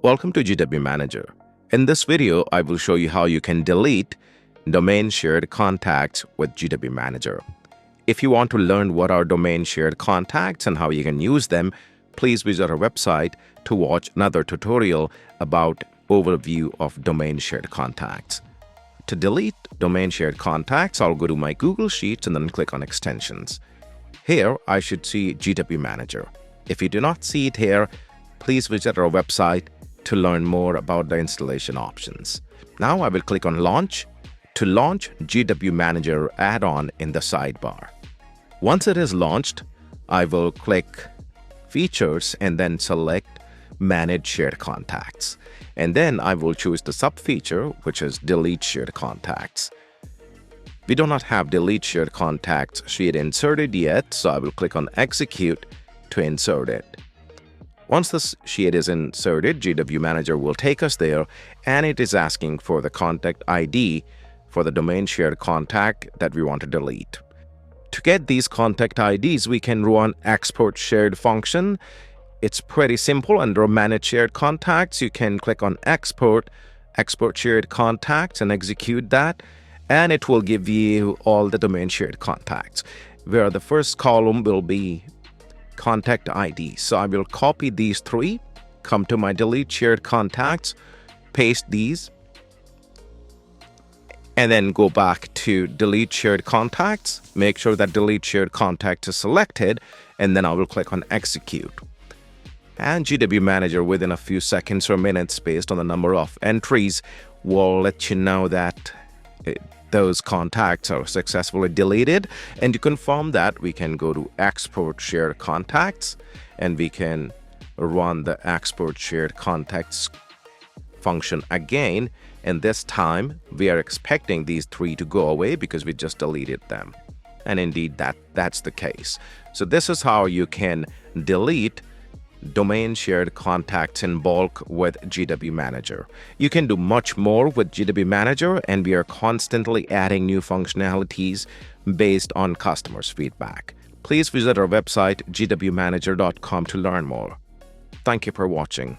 Welcome to GW Manager. In this video, I will show you how you can delete domain shared contacts with GW Manager. If you want to learn what are domain shared contacts and how you can use them, please visit our website to watch another tutorial about overview of domain shared contacts. To delete domain shared contacts, I'll go to my Google Sheets and then click on Extensions. Here, I should see GW Manager. If you do not see it here, please visit our website to learn more about the installation options. Now I will click on Launch to launch GW Manager add-on in the sidebar. Once it is launched, I will click Features and then select Manage Shared Contacts. And then I will choose the sub-feature, which is Delete Shared Contacts. We do not have Delete Shared Contacts sheet inserted yet, so I will click on Execute to insert it. Once this sheet is inserted, GW Manager will take us there, and it is asking for the contact ID for the domain shared contact that we want to delete. To get these contact IDs, we can run export shared function. It's pretty simple. Under Manage Shared Contacts, you can click on Export Shared Contacts and execute that, and it will give you all the domain shared contacts, where the first column will be contact ID. So I will copy these three, come to my delete shared contacts, paste these, and then go back to delete shared contacts. Make sure that delete shared contact is selected, and then I will click on execute. And GW Manager, within a few seconds or minutes, based on the number of entries, will let you know that those contacts are successfully deleted. And to confirm that, we can go to Export Shared Contacts, and we can run the Export Shared Contacts function again. And this time, we are expecting these three to go away because we just deleted them. And indeed, that's the case. So this is how you can delete domain shared contacts in bulk with GW Manager. You can do much more with GW Manager, and we are constantly adding new functionalities based on customers' feedback. Please visit our website gwmanager.com to learn more. Thank you for watching.